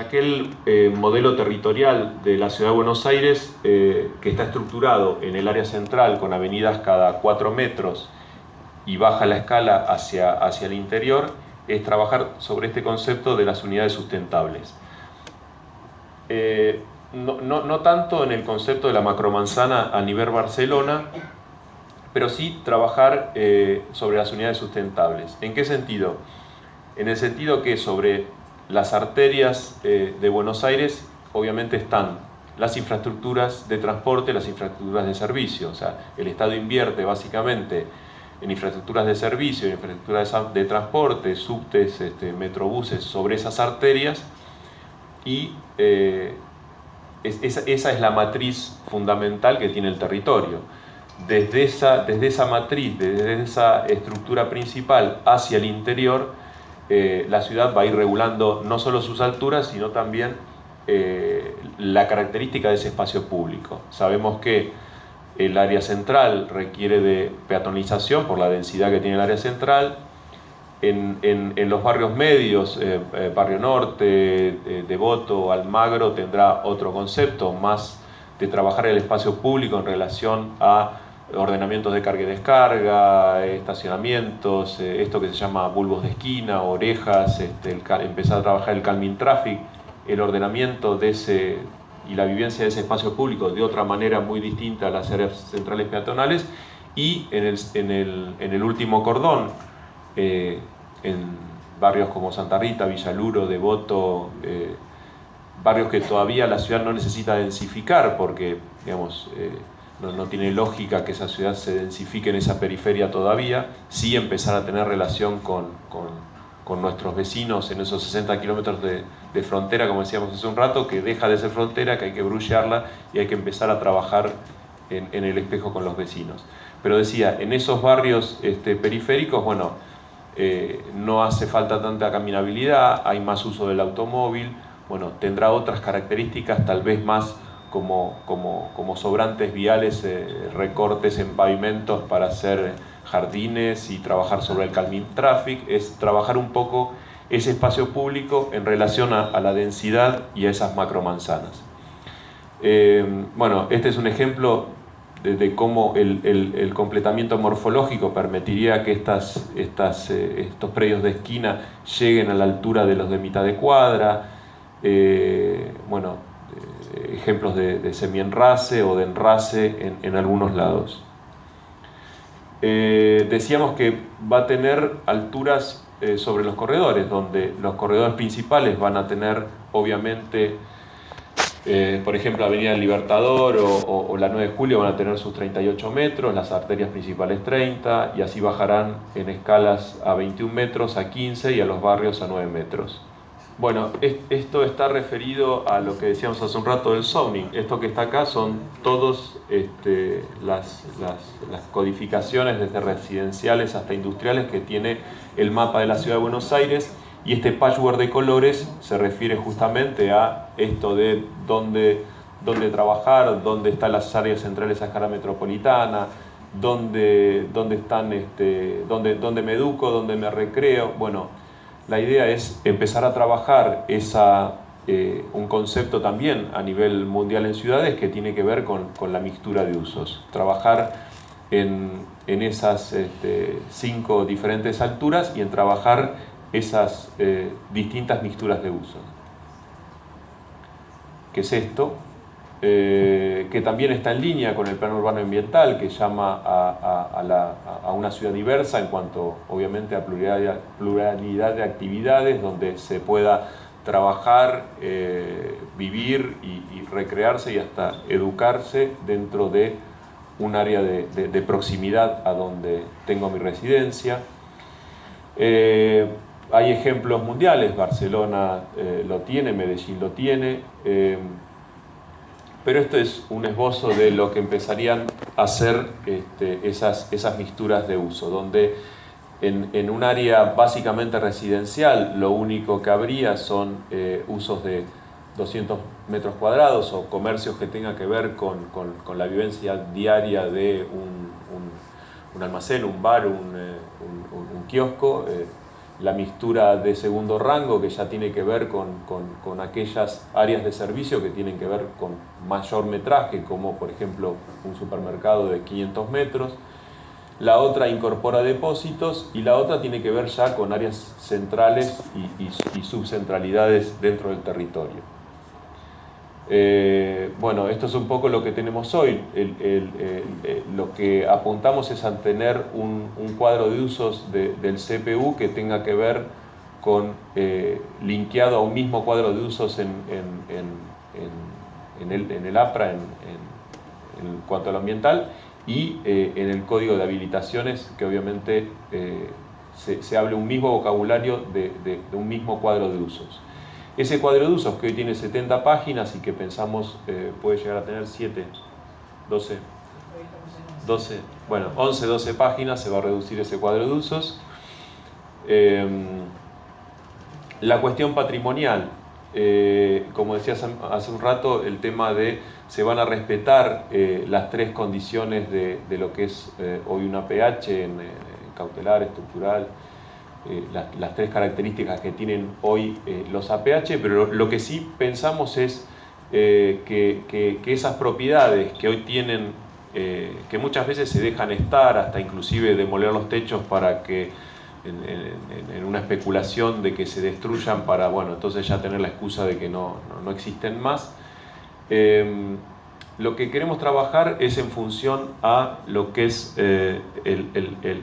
aquel modelo territorial de la Ciudad de Buenos Aires que está estructurado en el área central con avenidas cada 4 metros y baja la escala hacia el interior, es trabajar sobre este concepto de las unidades sustentables. No tanto en el concepto de la macromanzana a nivel Barcelona, pero sí trabajar sobre las unidades sustentables. ¿En qué sentido? En el sentido que sobre las arterias de Buenos Aires obviamente están las infraestructuras de transporte, las infraestructuras de servicio. O sea, el Estado invierte básicamente en infraestructuras de servicio, en infraestructuras de transporte, subtes, metrobuses sobre esas arterias, y esa es la matriz fundamental que tiene el territorio. Desde esa matriz, desde esa estructura principal hacia el interior, la ciudad va a ir regulando no solo sus alturas, sino también la característica de ese espacio público. Sabemos que el área central requiere de peatonalización por la densidad que tiene el área central. En los barrios medios, Barrio Norte, Devoto, Almagro, tendrá otro concepto, más de trabajar el espacio público en relación a ordenamientos de carga y descarga, estacionamientos, esto que se llama bulbos de esquina, orejas, empezar a trabajar el calming traffic, el ordenamiento de ese y la vivencia de ese espacio público de otra manera muy distinta a las áreas centrales peatonales. Y en el último cordón, en barrios como Santa Rita, Villaluro, Devoto, barrios que todavía la ciudad no necesita densificar porque, digamos, no tiene lógica que esa ciudad se densifique en esa periferia todavía, sí empezar a tener relación con nuestros vecinos en esos 60 kilómetros de frontera, como decíamos hace un rato, que deja de ser frontera, que hay que brullarla y hay que empezar a trabajar en el espejo con los vecinos. Pero decía, en esos barrios periféricos, bueno, no hace falta tanta caminabilidad, hay más uso del automóvil, bueno, tendrá otras características, tal vez más como sobrantes viales, recortes en pavimentos para hacer jardines y trabajar sobre el calming traffic, es trabajar un poco ese espacio público en relación a la densidad y a esas macromanzanas. Bueno, este es un ejemplo de cómo el completamiento morfológico permitiría que estos predios de esquina lleguen a la altura de los de mitad de cuadra. Bueno, ejemplos de semienrase o de enrase en algunos lados. Decíamos que va a tener alturas sobre los corredores, donde los corredores principales van a tener, obviamente, por ejemplo, Avenida del Libertador o la 9 de Julio van a tener sus 38 metros, las arterias principales 30, y así bajarán en escalas a 21 metros, a 15 y a los barrios a 9 metros. Bueno, esto está referido a lo que decíamos hace un rato del zoning. Esto que está acá son todas las codificaciones, desde residenciales hasta industriales, que tiene el mapa de la Ciudad de Buenos Aires. Y este patchwork de colores se refiere justamente a esto de dónde trabajar, dónde están las áreas centrales a escala metropolitana, dónde me educo, dónde me recreo. Bueno, la idea es empezar a trabajar un concepto también a nivel mundial en ciudades que tiene que ver con la mixtura de usos. Trabajar en esas 5 diferentes alturas y en trabajar esas distintas mixturas de uso. ¿Qué es esto? Que también está en línea con el plan urbano ambiental, que llama a una ciudad diversa en cuanto, obviamente, a pluralidad de actividades, donde se pueda trabajar, vivir y recrearse y hasta educarse dentro de un área de proximidad a donde tengo mi residencia. Hay ejemplos mundiales, Barcelona lo tiene, Medellín lo tiene, pero esto es un esbozo de lo que empezarían a ser esas mixturas de uso, donde en un área básicamente residencial lo único que habría son usos de 200 metros cuadrados o comercios que tengan que ver con la vivencia diaria de un almacén, un bar, un kiosco, la mixtura de segundo rango, que ya tiene que ver con aquellas áreas de servicio que tienen que ver con mayor metraje, como por ejemplo un supermercado de 500 metros. La otra incorpora depósitos y la otra tiene que ver ya con áreas centrales y subcentralidades dentro del territorio. Bueno, esto es un poco lo que tenemos hoy. Lo que apuntamos es a tener un cuadro de usos del CPU que tenga que ver con linkeado a un mismo cuadro de usos en el APRA en cuanto a lo ambiental, y en el código de habilitaciones, que obviamente se hable un mismo vocabulario de un mismo cuadro de usos. Ese cuadro de usos, que hoy tiene 70 páginas y que pensamos puede llegar a tener 7, 12, 11, 12 páginas, se va a reducir ese cuadro de usos. La cuestión patrimonial, como decía hace un rato, el tema de se van a respetar las tres condiciones de lo que es hoy una PH en cautelar, estructural, las tres características que tienen hoy los APH, pero lo que sí pensamos es que esas propiedades que hoy tienen, que muchas veces se dejan estar, hasta inclusive demoler los techos para que en una especulación de que se destruyan para, bueno, entonces ya tener la excusa de que no existen más. Lo que queremos trabajar es en función a lo que es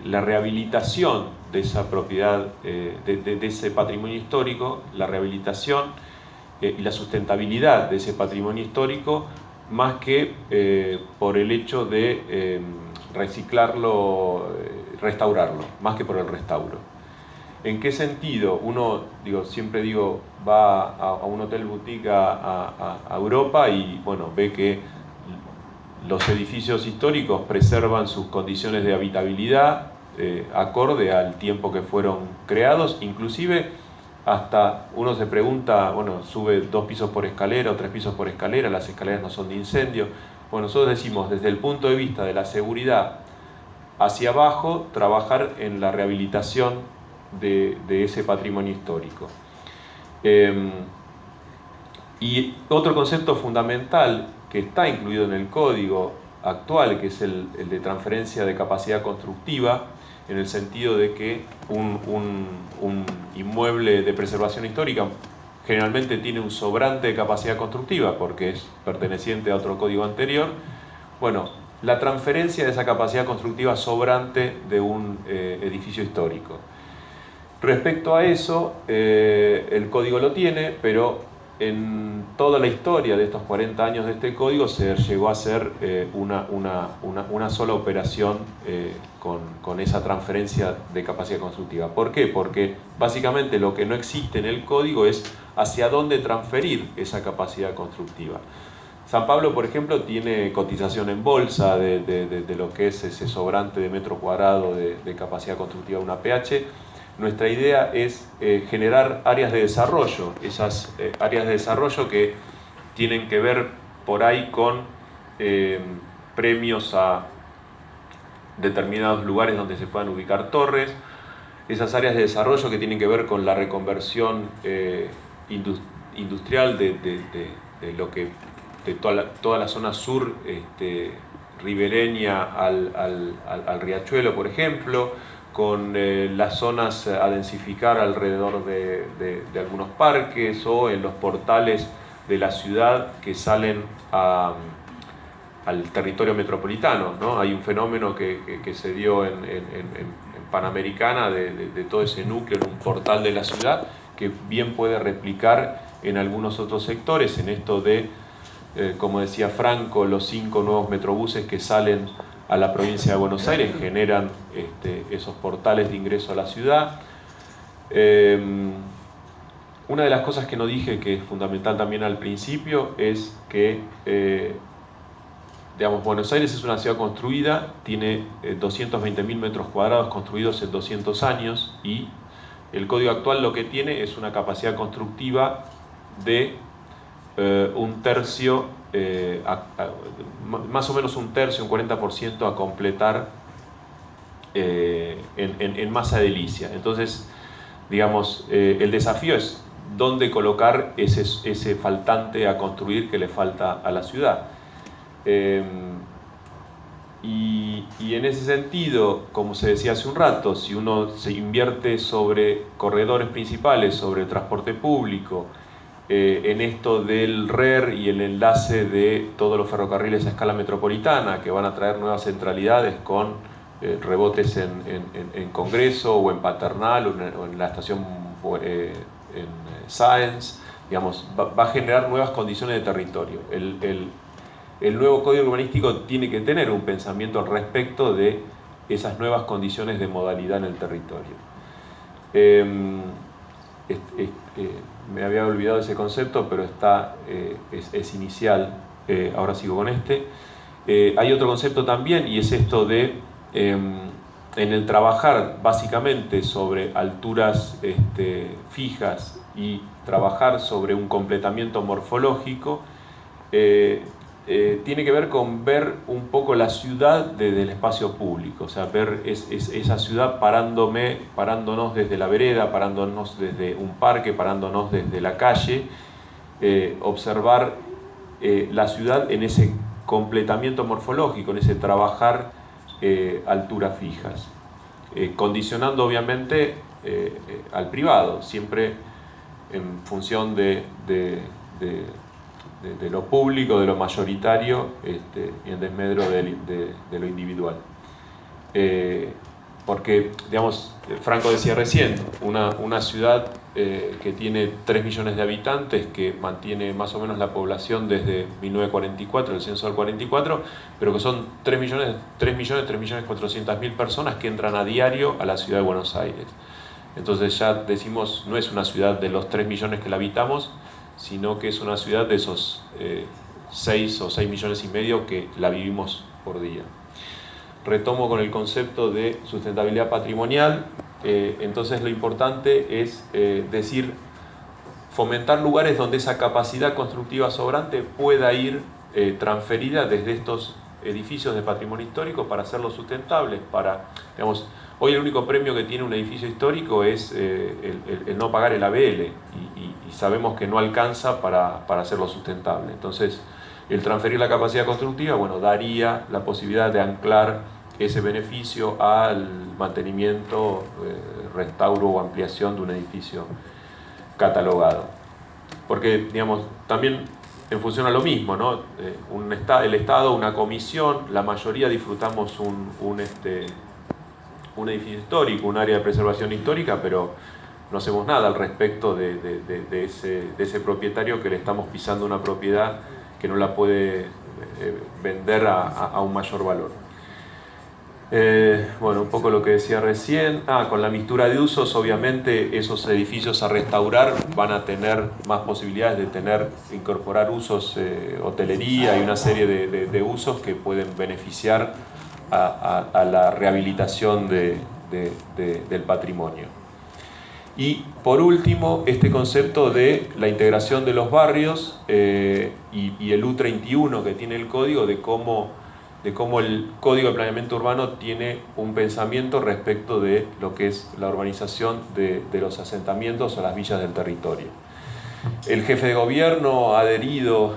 la rehabilitación de esa propiedad, de ese patrimonio histórico, la rehabilitación y la sustentabilidad de ese patrimonio histórico, más que por el hecho de reciclarlo, restaurarlo, más que por el restauro. ¿En qué sentido? Uno, siempre digo, va a un hotel boutique a Europa y bueno, ve que los edificios históricos preservan sus condiciones de habitabilidad acorde al tiempo que fueron creados, inclusive hasta uno se pregunta, bueno, sube 2 pisos por escalera o 3 pisos por escalera, las escaleras no son de incendio. Bueno, nosotros decimos, desde el punto de vista de la seguridad hacia abajo, trabajar en la rehabilitación de ese patrimonio histórico. Y otro concepto fundamental que está incluido en el código actual, que es el de transferencia de capacidad constructiva, en el sentido de que un inmueble de preservación histórica generalmente tiene un sobrante de capacidad constructiva porque es perteneciente a otro código anterior. Bueno, la transferencia de esa capacidad constructiva sobrante de un edificio histórico. Respecto a eso, el código lo tiene, pero en toda la historia de estos 40 años de este código se llegó a hacer una sola operación con esa transferencia de capacidad constructiva. ¿Por qué? Porque básicamente lo que no existe en el código es hacia dónde transferir esa capacidad constructiva. San Pablo, por ejemplo, tiene cotización en bolsa de lo que es ese sobrante de metro cuadrado de capacidad constructiva de una PH. Nuestra idea es generar áreas de desarrollo, esas áreas de desarrollo que tienen que ver por ahí con premios a determinados lugares donde se puedan ubicar torres, esas áreas de desarrollo que tienen que ver con la reconversión industrial de lo que de toda la zona sur ribereña al riachuelo, por ejemplo, con las zonas a densificar alrededor de algunos parques o en los portales de la ciudad que salen al territorio metropolitano, ¿no? Hay un fenómeno que se dio en Panamericana de todo ese núcleo en un portal de la ciudad que bien puede replicar en algunos otros sectores, en esto de, como decía Franco, los 5 nuevos metrobuses que salen a la provincia de Buenos Aires generan esos portales de ingreso a la ciudad. Una de las cosas que no dije, que es fundamental también al principio, es que Buenos Aires es una ciudad construida, tiene 220.000 metros cuadrados construidos en 200 años y el código actual lo que tiene es una capacidad constructiva de un tercio, más o menos un tercio, un 40% a completar en masa edilicia. Entonces, digamos, el desafío es dónde colocar ese faltante a construir que le falta a la ciudad. Y en ese sentido, como se decía hace un rato, si uno se invierte sobre corredores principales, sobre el transporte público, en esto del RER y el enlace de todos los ferrocarriles a escala metropolitana, que van a traer nuevas centralidades con rebotes en Congreso o en Paternal o en la estación en Sáenz, digamos, va a generar nuevas condiciones de territorio. El nuevo código urbanístico tiene que tener un pensamiento al respecto de esas nuevas condiciones de modalidad en el territorio. Me había olvidado ese concepto, pero es inicial, ahora sigo con este. Hay otro concepto también, y es esto de, en el trabajar básicamente sobre alturas fijas y trabajar sobre un completamiento morfológico, tiene que ver con ver un poco la ciudad desde el espacio público, o sea, ver esa ciudad parándonos desde la vereda, parándonos desde un parque, parándonos desde la calle, observar la ciudad en ese completamiento morfológico, en ese trabajar alturas fijas, condicionando obviamente al privado, siempre en función de lo público, de lo mayoritario, y en desmedro de lo individual. Porque, digamos, Franco decía recién, una ciudad que tiene 3 millones de habitantes, que mantiene más o menos la población desde 1944, el censo del 44, pero que son 3.400.000 personas que entran a diario a la ciudad de Buenos Aires. Entonces ya decimos, no es una ciudad de los 3 millones que la habitamos, sino que es una ciudad de esos 6 o 6 millones y medio que la vivimos por día. Retomo con el concepto de sustentabilidad patrimonial. Entonces lo importante es decir, fomentar lugares donde esa capacidad constructiva sobrante pueda ir transferida desde estos edificios de patrimonio histórico para hacerlos sustentables, digamos, hoy el único premio que tiene un edificio histórico es el no pagar el ABL, y sabemos que no alcanza para hacerlo sustentable. Entonces, el transferir la capacidad constructiva, bueno, daría la posibilidad de anclar ese beneficio al mantenimiento, restauro o ampliación de un edificio catalogado. Porque, digamos, también en función a lo mismo, ¿no? El Estado, una comisión, la mayoría disfrutamos un edificio histórico, un área de preservación histórica, pero no hacemos nada al respecto de ese propietario que le estamos pisando una propiedad que no la puede vender a un mayor valor. Bueno, un poco lo que decía recién. Con la mixtura de usos, obviamente esos edificios a restaurar van a tener más posibilidades de incorporar usos, hotelería y una serie de usos que pueden beneficiar a la rehabilitación del patrimonio. Y por último, este concepto de la integración de los barrios y el U31 que tiene el código, de cómo el Código de Planeamiento Urbano tiene un pensamiento respecto de lo que es la urbanización de los asentamientos o las villas del territorio. El jefe de gobierno ha adherido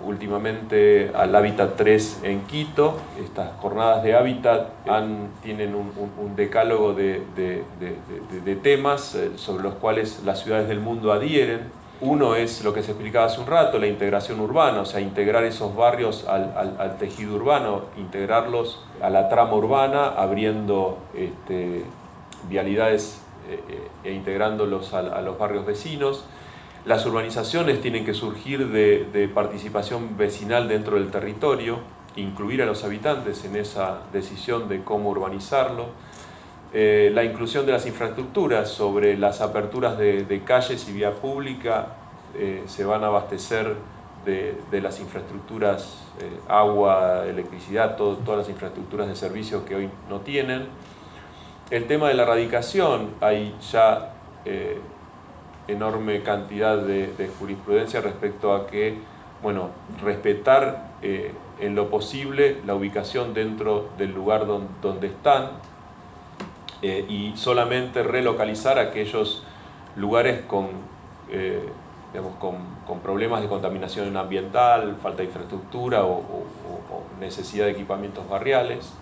últimamente al Hábitat 3 en Quito. Estas jornadas de hábitat tienen un decálogo de temas sobre los cuales las ciudades del mundo adhieren. Uno es lo que se explicaba hace un rato, la integración urbana, o sea, integrar esos barrios al tejido urbano, integrarlos a la trama urbana, abriendo vialidades e integrándolos a los barrios vecinos. Las urbanizaciones tienen que surgir de participación vecinal dentro del territorio, incluir a los habitantes en esa decisión de cómo urbanizarlo. La inclusión de las infraestructuras, sobre las aperturas de calles y vía pública, se van a abastecer de las infraestructuras, agua, electricidad, todas las infraestructuras de servicios que hoy no tienen. El tema de la erradicación, hay ya enorme cantidad de jurisprudencia respecto a que, bueno, respetar en lo posible la ubicación dentro del lugar donde están. y solamente relocalizar aquellos lugares con, digamos, con problemas de contaminación ambiental, falta de infraestructura o necesidad de equipamientos barriales,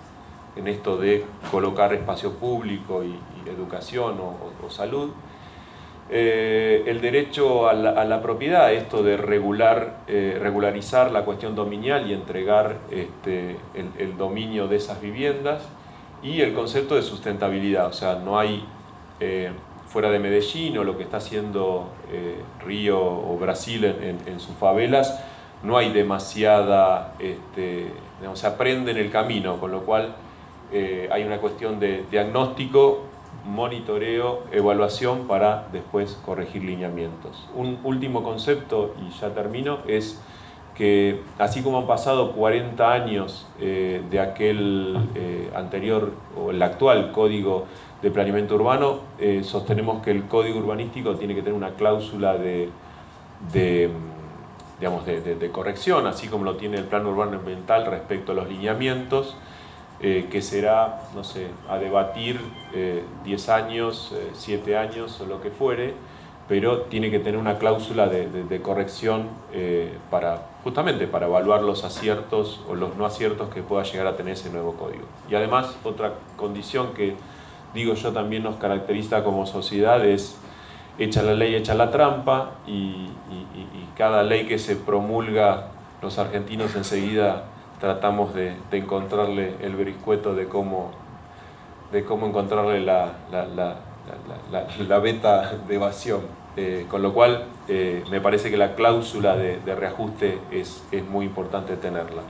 en esto de colocar espacio público y educación o salud. El derecho a la propiedad, esto de regularizar la cuestión dominial y entregar el dominio de esas viviendas, y el concepto de sustentabilidad, o sea, no hay, fuera de Medellín o lo que está haciendo Río o Brasil en sus favelas, no hay demasiada, digamos, se aprende en el camino, con lo cual hay una cuestión de diagnóstico, monitoreo, evaluación para después corregir lineamientos. Un último concepto, y ya termino, es que así como han pasado 40 años de aquel anterior o el actual Código de Planeamiento Urbano, sostenemos que el Código Urbanístico tiene que tener una cláusula de corrección, así como lo tiene el Plan Urbano Ambiental respecto a los lineamientos, que será, no sé, a debatir 10 años, 7 años o lo que fuere, pero tiene que tener una cláusula de corrección justamente para evaluar los aciertos o los no aciertos que pueda llegar a tener ese nuevo código. Y además, otra condición que digo yo también nos caracteriza como sociedad es: echa la ley, echa la trampa, y cada ley que se promulga, los argentinos enseguida tratamos de encontrarle el vericueto de cómo encontrarle la beta de evasión. Con lo cual, me parece que la cláusula de reajuste es muy importante tenerla.